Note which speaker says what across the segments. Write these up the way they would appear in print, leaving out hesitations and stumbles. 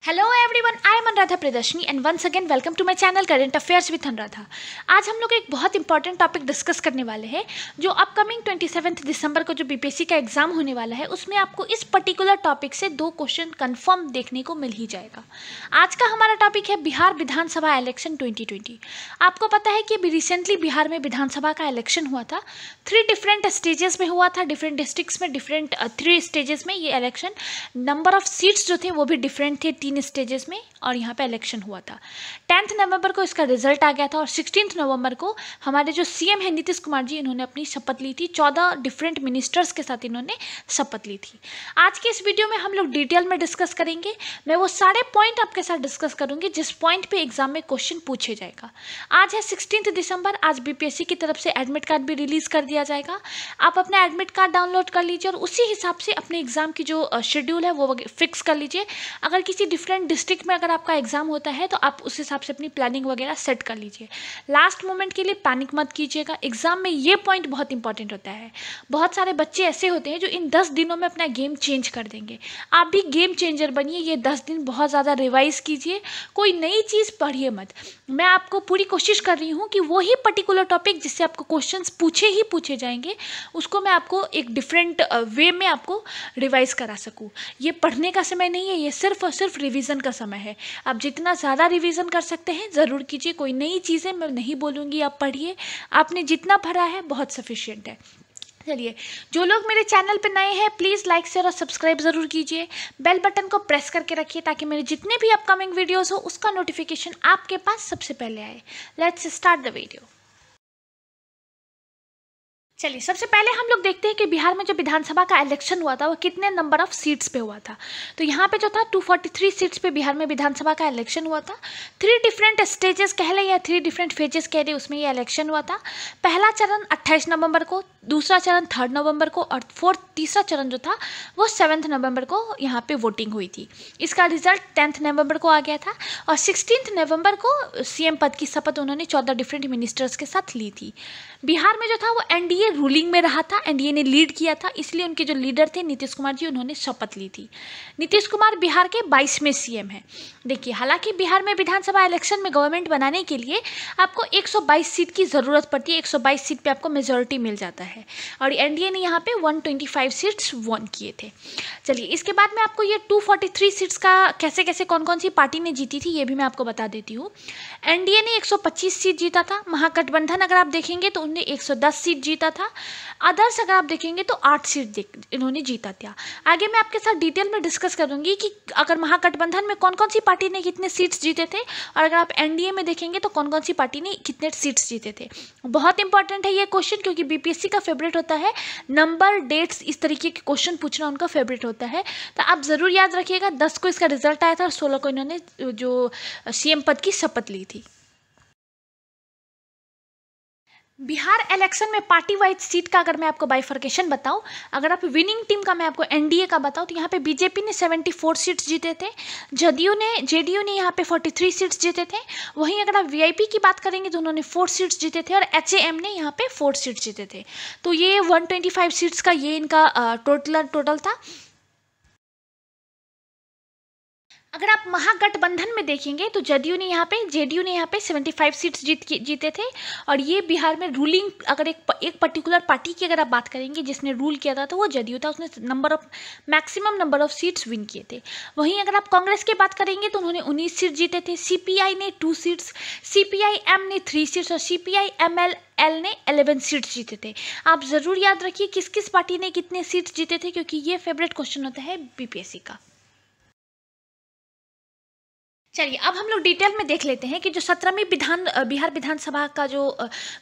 Speaker 1: Hello everyone, I am Anuradha Priyadarshini and once again welcome to my channel current affairs with Anuradha. आज हम लोग एक बहुत इंपॉर्टेंट टॉपिक डिस्कस करने वाले हैं जो अपकमिंग 27 दिसंबर को जो बीपीएससी का एग्जाम होने वाला है उसमें आपको इस पर्टिकुलर टॉपिक से 2 क्वेश्चन कंफर्म देखने को मिल ही जाएगा। आज का हमारा टॉपिक है बिहार विधानसभा इलेक्शन 2020। आपको पता है कि अभी रिसेंटली बिहार में विधानसभा का इलेक्शन हुआ था। 3 डिफरेंट स्टेजेस में हुआ था, डिफरेंट डिस्ट्रिक्ट्स में डिफरेंट 3 स्टेजेस में ये इलेक्शन। नंबर ऑफ सीट्स जो थे वो भी डिफरेंट थे 3 स्टेजेस में, और यहाँ पे इलेक्शन हुआ था। 10 नवंबर को इसका रिजल्ट आ गया था और 16 नवंबर को हमारे जो सीएम हैं नीतीश कुमार जी, इन्होंने अपनी शपथ ली थी। 14 डिफरेंट मिनिस्टर्स के साथ इन्होंने शपथ ली थी। आज के इस वीडियो में हम लोग डिटेल में डिस्कस करेंगे। मैं वो सारे पॉइंट आपके साथ डिस्कस करूंगी जिस पॉइंट पे एग्जाम में क्वेश्चन पूछे जाएगा। आज है 16 दिसंबर। आज बीपीएससी की तरफ से एडमिट कार्ड भी रिलीज कर दिया जाएगा। आप अपना एडमिट कार्ड डाउनलोड कर लीजिए और उसी हिसाब से अपने एग्जाम की जो शेड्यूल है वो फिक्स कर लीजिए। अगर किसी डिफरेंट डिस्ट्रिक्ट में अगर आपका एग्जाम होता है तो आप उस हिसाब से अपनी प्लानिंग वगैरह सेट कर लीजिए। लास्ट मोमेंट के लिए पैनिक मत कीजिएगा। एग्जाम में ये पॉइंट बहुत इंपॉर्टेंट होता है। बहुत सारे बच्चे ऐसे होते हैं जो इन 10 दिनों में अपना गेम चेंज कर देंगे। आप भी गेम चेंजर बनिए। ये 10 दिन बहुत ज़्यादा रिवाइज कीजिए, कोई नई चीज़ पढ़िए मत। मैं आपको पूरी कोशिश कर रही हूँ कि वही पर्टिकुलर टॉपिक जिससे आपको क्वेश्चंस पूछे जाएंगे उसको मैं आपको एक डिफरेंट वे में आपको रिवाइज करा सकूँ। ये पढ़ने का समय नहीं है, ये सिर्फ और सिर्फ रिवीजन का समय है। आप जितना ज़्यादा रिवीजन कर सकते हैं ज़रूर कीजिए। कोई नई चीज़ें मैं नहीं बोलूँगी, आप पढ़िए। आपने जितना पढ़ा है बहुत सफिशिएंट है। चलिए, जो लोग मेरे चैनल पे नए हैं प्लीज़ लाइक शेयर और सब्सक्राइब ज़रूर कीजिए। बेल बटन को प्रेस करके रखिए ताकि मेरे जितने भी अपकमिंग वीडियोस हो उसका नोटिफिकेशन आपके पास सबसे पहले आए। Let's start the video. चलिए, सबसे पहले हम लोग देखते हैं कि बिहार में जो विधानसभा का इलेक्शन हुआ था वो कितने नंबर ऑफ सीट्स पे हुआ था। तो यहाँ पे जो था 243 सीट्स पे बिहार में विधानसभा का इलेक्शन हुआ था। 3 डिफरेंट स्टेजेस कह लें या 3 डिफरेंट फेजेस कह लें, उसमें ये इलेक्शन हुआ था। पहला चरण 28 नवंबर को, दूसरा चरण 3 नवंबर को और तीसरा चरण जो था वो 7 नवंबर को यहाँ पे वोटिंग हुई थी। इसका रिजल्ट 10 नवंबर को आ गया था और 16 नवंबर को सीएम पद की शपथ उन्होंने 14 डिफरेंट मिनिस्टर्स के साथ ली थी। बिहार में जो था वो एनडीए रूलिंग में रहा था, एनडीए ने लीड किया था, इसलिए उनके जो लीडर थे नीतीश कुमार जी, उन्होंने शपथ ली थी। नीतीश कुमार बिहार के 22वें सीएम हैं। देखिए, हालांकि बिहार में विधानसभा इलेक्शन में गवर्नमेंट बनाने के लिए आपको 122 सीट की ज़रूरत पड़ती है। 122 सीट पे आपको मेजॉरिटी मिल जाता है और एनडीए ने यहाँ पे 125 सीट्स वन किए थे। चलिए, इसके बाद में आपको ये 243 सीट्स का कैसे कैसे कौन कौन सी पार्टी ने जीती थी ये भी मैं आपको बता देती हूँ। एनडीए ने 125 सीट जीता था। महागठबंधन अगर आप देखेंगे तो उन्होंने 110 सीट जीता था। अदर्स अगर आप देखेंगे तो 8 सीट इन्होंने जीता था। आगे मैं आपके साथ डिटेल में डिस्कस करूंगी कि अगर महागठबंधन में कौन कौन सी पार्टी ने कितने सीट्स जीते थे और अगर आप एनडीए में देखेंगे तो कौन कौन सी पार्टी ने कितने सीट्स जीते थे। बहुत इंपॉर्टेंट है ये क्वेश्चन, क्योंकि बीपीएससी का फेवरेट होता है नंबर, डेट्स, इस तरीके के क्वेश्चन पूछना उनका फेवरेट होता है। तो आप ज़रूर याद रखिएगा। 10 को इसका रिजल्ट आया था और 16 को इन्होंने जो सीएम पद की शपथ ली थी। बिहार इलेक्शन में पार्टी वाइज सीट का अगर मैं आपको बाइफर्केशन बताऊं, अगर आप विनिंग टीम का मैं आपको एनडीए का बताऊं तो यहाँ पे बीजेपी ने 74 सीट्स जीते थे। जेडीयू ने यहाँ पे 43 सीट्स जीते थे। वहीं अगर आप वीआईपी की बात करेंगे तो उन्होंने 4 सीट्स जीते थे और एचएएम ने यहाँ पे 4 सीट्स जीते थे। तो ये 125 सीट्स का ये इनका टोटल था। अगर आप महागठबंधन में देखेंगे तो जेडीयू ने यहाँ पे 75 सीट्स जीते थे और ये बिहार में रूलिंग, अगर एक पर्टिकुलर पार्टी की अगर आप बात करेंगे जिसने रूल किया था तो वो जेडीयू था। उसने maximum number of seats win किए थे। वहीं अगर आप कांग्रेस की बात करेंगे तो उन्होंने 19 सीट जीते थे। सीपीआई ने 2 सीट्स, सीपीआई-एम ने 3 सीट्स और सीपीआई-एमएल ने 11 सीट्स जीते थे। आप ज़रूर याद रखिए किस किस पार्टी ने कितने सीट्स जीते थे, क्योंकि ये फेवरेट क्वेश्चन होता है बीपीएससी का। चलिए, अब हम लोग डिटेल में देख लेते हैं कि जो 17वीं बिहार विधानसभा का जो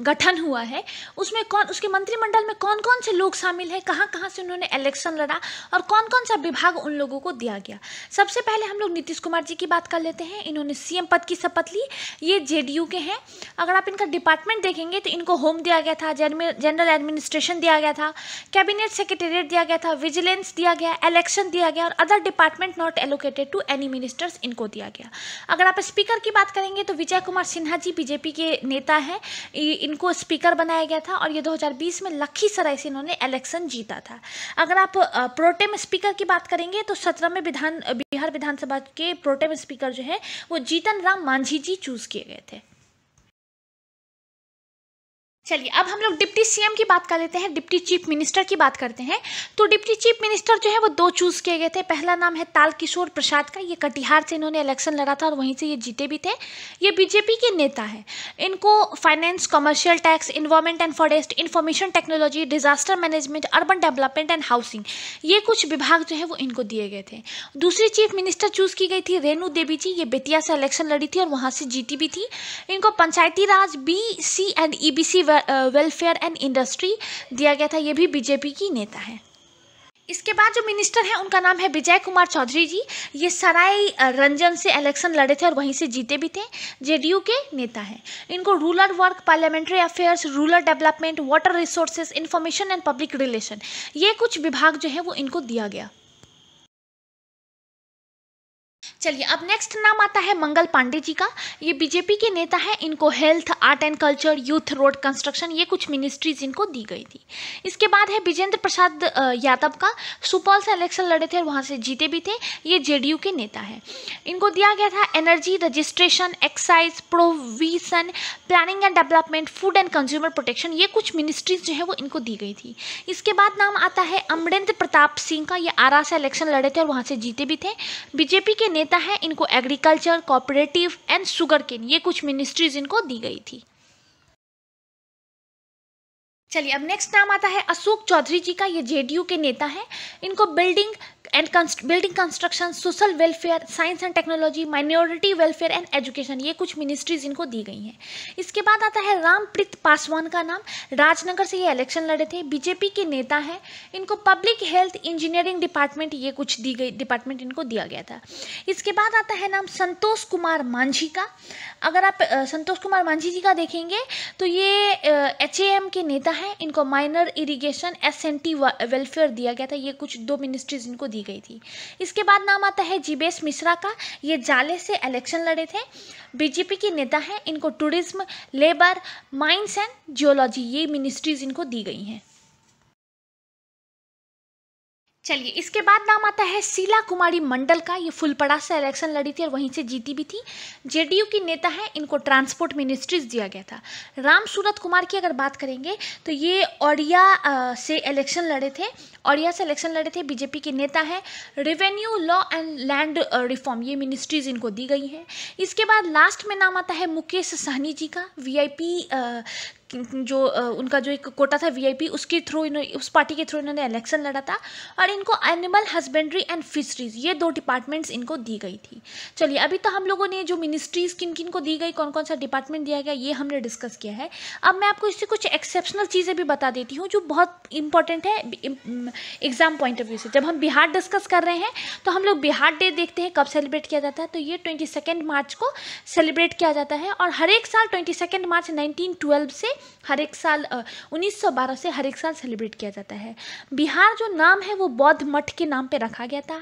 Speaker 1: गठन हुआ है उसमें उसके मंत्रिमंडल में कौन कौन से लोग शामिल हैं, कहाँ कहाँ से उन्होंने इलेक्शन लड़ा और कौन कौन सा विभाग उन लोगों को दिया गया। सबसे पहले हम लोग नीतीश कुमार जी की बात कर लेते हैं। इन्होंने सीएम पद की शपथ ली। ये जेडीयू के हैं। अगर आप इनका डिपार्टमेंट देखेंगे तो इनको होम दिया गया था, जनरल एडमिनिस्ट्रेशन दिया गया था, कैबिनेट सेक्रेटेरिएट दिया गया था, विजिलेंस दिया गया, इलेक्शन दिया गया और other department not allocated to any ministers इनको दिया गया। अगर आप स्पीकर की बात करेंगे तो विजय कुमार सिन्हा जी बीजेपी के नेता हैं, इनको स्पीकर बनाया गया था और ये 2020 में लखीसराय से इन्होंने इलेक्शन जीता था। अगर आप प्रोटेम स्पीकर की बात करेंगे तो 17वें बिहार विधानसभा के प्रोटेम स्पीकर जो है वो जीतन राम मांझी जी चूज किए गए थे। चलिए अब हम लोग डिप्टी सीएम की बात कर लेते हैं, डिप्टी चीफ मिनिस्टर की बात करते हैं। तो डिप्टी चीफ मिनिस्टर जो है वो 2 चूज किए गए थे। पहला नाम है तारकिशोर प्रसाद का, ये कटिहार से इन्होंने इलेक्शन लड़ा था और वहीं से ये जीते भी थे। ये बीजेपी के नेता हैं। इनको finance, commercial tax, environment and forest, information technology, disaster management, urban development and housing, ये कुछ विभाग जो है वो इनको दिए गए थे। दूसरी चीफ मिनिस्टर चूज की गई थी रेणु देवी जी, ये बेतिया से इलेक्शन लड़ी थी और वहाँ से जीती भी थी। इनको पंचायती राज, BC and EBC welfare and industry दिया गया था, ये भी बीजेपी की नेता है। इसके बाद जो मिनिस्टर है उनका नाम है विजय कुमार चौधरी जी, ये सराय रंजन से इलेक्शन लड़े थे और वहीं से जीते भी थे, JDU के नेता हैं। इनको rural work, parliamentary affairs, rural development, water resources, information and public relation, ये कुछ विभाग जो है वो इनको दिया गया। चलिए अब नेक्स्ट नाम आता है मंगल पांडे जी का, ये बीजेपी के नेता हैं। इनको health, art and culture, youth, road construction, ये कुछ मिनिस्ट्रीज इनको दी गई थी। इसके बाद है विजेंद्र प्रसाद यादव का, सुपौल से इलेक्शन लड़े थे और वहाँ से जीते भी थे, ये JDU के नेता हैं। इनको दिया गया था energy, registration, excise, provision, planning and development, food and consumer protection, ये कुछ मिनिस्ट्रीज जो है वो इनको दी गई थी। इसके बाद नाम आता है अमरेंद्र प्रताप सिंह का, ये आरा से इलेक्शन लड़े थे और वहाँ से जीते भी थे, बीजेपी के नेता है। इनको agriculture, cooperative and sugar cane, ये कुछ मिनिस्ट्रीज इनको दी गई थी। चलिए अब नेक्स्ट नाम आता है अशोक चौधरी जी का, ये JDU के नेता हैं। इनको building construction, social welfare, science and technology, minority welfare and education, ये कुछ मिनिस्ट्रीज इनको दी गई हैं। इसके बाद आता है रामप्रीत पासवान का नाम, राजनगर से ये इलेक्शन लड़े थे, बीजेपी के नेता हैं। इनको पब्लिक हेल्थ, इंजीनियरिंग डिपार्टमेंट, ये कुछ दी गई डिपार्टमेंट इनको दिया गया था। इसके बाद आता है नाम संतोष कुमार मांझी का। अगर आप संतोष कुमार मांझी जी का देखेंगे तो ये HAM के नेता हैं। इनको माइनर इरिगेशन, SNT वेलफेयर दिया गया था, ये कुछ 2 मिनिस्ट्रीज इनको दी गई थी। इसके बाद नाम आता है जीवेश मिश्रा का, ये जाले से इलेक्शन लड़े थे, बीजेपी के नेता हैं। इनको tourism, labour, mines and geology, ये मिनिस्ट्रीज इनको दी गई हैं। चलिए इसके बाद नाम आता है शीला कुमारी मंडल का, ये फुलपड़ा से इलेक्शन लड़ी थी और वहीं से जीती भी थी, JDU की नेता है। इनको ट्रांसपोर्ट मिनिस्ट्रीज दिया गया था। राम सूरत कुमार की अगर बात करेंगे तो ये ओडिया से इलेक्शन लड़े थे, ओडिया से इलेक्शन लड़े थे, बीजेपी के नेता हैं। Revenue, law and land reform, ये मिनिस्ट्रीज इनको दी गई हैं। इसके बाद लास्ट में नाम आता है मुकेश सहनी जी का, VIP जो उनका जो एक कोटा था VIP, उसके थ्रू उस पार्टी के थ्रू इन्होंने इलेक्शन लड़ा था और इनको एनिमल हस्बेंड्री एंड फिशरीज, ये 2 डिपार्टमेंट्स इनको दी गई थी। चलिए अभी तो हम लोगों ने जो मिनिस्ट्रीज किन किन को दी गई, कौन कौन सा डिपार्टमेंट दिया गया, ये हमने डिस्कस किया है। अब मैं आपको इससे कुछ एक्सेप्शनल चीज़ें भी बता देती हूँ जो बहुत इंपॉर्टेंट है एग्जाम पॉइंट ऑफ व्यू से। जब हम बिहार डिस्कस कर रहे हैं तो हम लोग बिहार डे देखते हैं कब सेलिब्रेट किया जाता है, तो ये 22 मार्च को सेलिब्रेट किया जाता है और हर एक साल 22 मार्च 1912 से हर एक साल 1912 से हर एक साल सेलिब्रेट किया जाता है। बिहार जो नाम है वो बौद्ध मठ के नाम पे रखा गया था।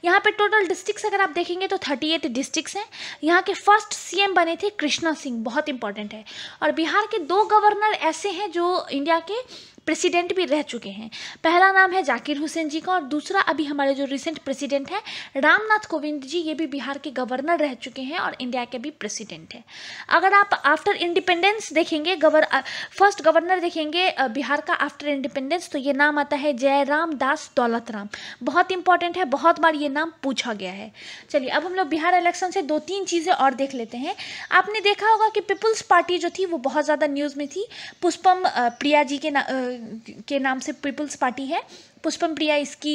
Speaker 1: यहाँ पे टोटल डिस्ट्रिक्ट्स अगर आप देखेंगे तो 38 डिस्ट्रिक्ट्स हैं। यहाँ के फर्स्ट CM बने थे कृष्णा सिंह, बहुत इंपॉर्टेंट है। और बिहार के 2 गवर्नर ऐसे हैं जो इंडिया के प्रेसिडेंट भी रह चुके हैं। पहला नाम है जाकिर हुसैन जी का और दूसरा अभी हमारे जो रिसेंट प्रेसिडेंट हैं रामनाथ कोविंद जी, ये भी बिहार के गवर्नर रह चुके हैं और इंडिया के भी प्रेसिडेंट हैं। अगर आप आफ्टर इंडिपेंडेंस देखेंगे, फर्स्ट गवर्नर देखेंगे बिहार का आफ्टर इंडिपेंडेंस, तो ये नाम आता है जयराम दास दौलत राम, बहुत इंपॉर्टेंट है, बहुत बार ये नाम पूछा गया है। चलिए अब हम लोग बिहार इलेक्शन से 2-3 चीज़ें और देख लेते हैं। आपने देखा होगा कि पीपल्स पार्टी जो थी वो बहुत ज़्यादा न्यूज़ में थी। पुष्पम प्रिया जी के नाम से पीपल्स पार्टी है, पुष्पम प्रिया इसकी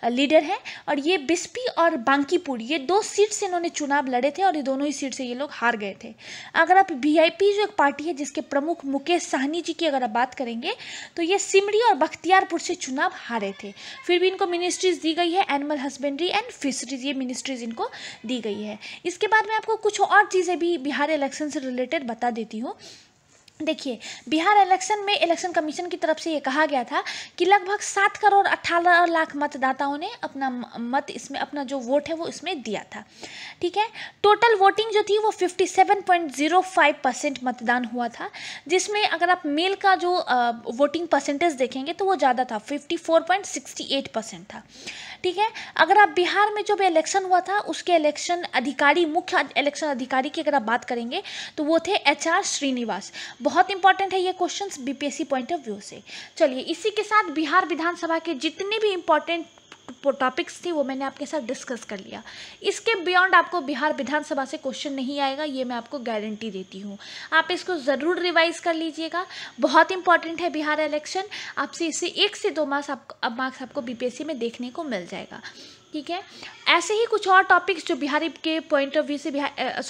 Speaker 1: लीडर है और ये बिस्पी और बांकीपुर, ये 2 सीट से इन्होंने चुनाव लड़े थे और ये दोनों ही सीट से ये लोग हार गए थे। अगर आप VIP जो एक पार्टी है जिसके प्रमुख मुकेश सहनी जी की अगर आप बात करेंगे तो ये सिमरी और बख्तियारपुर से चुनाव हारे थे, फिर भी इनको मिनिस्ट्रीज दी गई है, एनिमल हस्बेंड्री एंड फिशरीज, ये मिनिस्ट्रीज इनको दी गई है। इसके बाद मैं आपको कुछ और चीज़ें भी बिहार इलेक्शन से रिलेटेड बता देती हूँ। देखिए, बिहार इलेक्शन में इलेक्शन कमीशन की तरफ से ये कहा गया था कि लगभग 7 करोड़ 18 लाख मतदाताओं ने अपना मत इसमें, अपना जो वोट है वो इसमें दिया था। ठीक है, टोटल वोटिंग जो थी वो 57.05% मतदान हुआ था, जिसमें अगर आप मेल का जो वोटिंग परसेंटेज देखेंगे तो वो ज़्यादा था, 54.68% था। ठीक है, अगर आप बिहार में जो भी इलेक्शन हुआ था उसके इलेक्शन अधिकारी, मुख्य इलेक्शन अधिकारी की अगर आप बात करेंगे तो वो थे HR श्रीनिवास। बहुत इंपॉर्टेंट है ये questions BPSC point of view से। चलिए, इसी के साथ बिहार विधानसभा के जितने भी इंपॉर्टेंट टॉपिक्स थे वो मैंने आपके साथ डिस्कस कर लिया। इसके बियॉन्ड आपको बिहार विधानसभा से क्वेश्चन नहीं आएगा, ये मैं आपको गारंटी देती हूँ। आप इसको ज़रूर रिवाइज कर लीजिएगा, बहुत इंपॉर्टेंट है बिहार इलेक्शन। आपसे इससे 1 से 2 मार्क्स आपको बीपीएससी में देखने को मिल जाएगा। ठीक है, ऐसे ही कुछ और टॉपिक्स जो बिहारी के पॉइंट ऑफ व्यू से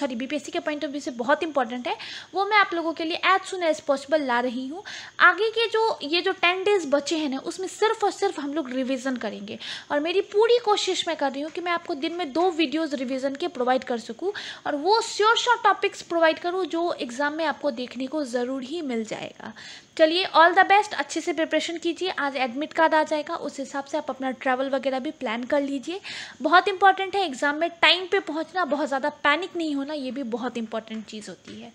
Speaker 1: बीपीएससी के पॉइंट ऑफ व्यू से बहुत इंपॉर्टेंट है, वो मैं आप लोगों के लिए एज सुन एज पॉसिबल ला रही हूँ। आगे के ये जो 10 डेज बचे हैं ना, उसमें सिर्फ और सिर्फ हम लोग रिवीजन करेंगे, और मेरी पूरी कोशिश मैं कर रही हूँ कि मैं आपको दिन में 2 वीडियोज़ रिविज़न के प्रोवाइड कर सकूँ, और वो श्योर टॉपिक्स प्रोवाइड करूँ जो एग्ज़ाम में आपको देखने को ज़रूर ही मिल जाएगा। चलिए, ऑल द बेस्ट, अच्छे से प्रिपरेशन कीजिए। आज एडमिट कार्ड आ जाएगा, उस हिसाब से आप अपना ट्रैवल वगैरह भी प्लान कर लीजिए। बहुत इंपॉर्टेंट है एग्ज़ाम में टाइम पे पहुंचना, बहुत ज़्यादा पैनिक नहीं होना, ये भी बहुत इंपॉर्टेंट चीज़ होती है।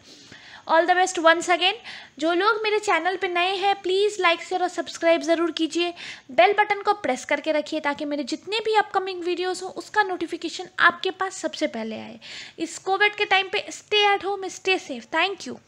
Speaker 1: All the best once again. जो लोग मेरे चैनल पे नए हैं प्लीज़ लाइक शेयर और सब्सक्राइब ज़रूर कीजिए। बेल बटन को प्रेस करके रखिए ताकि मेरे जितने भी अपकमिंग वीडियोस हो उसका नोटिफिकेशन आपके पास सबसे पहले आए। इस कोविड के टाइम पे stay at home, stay safe. Thank you.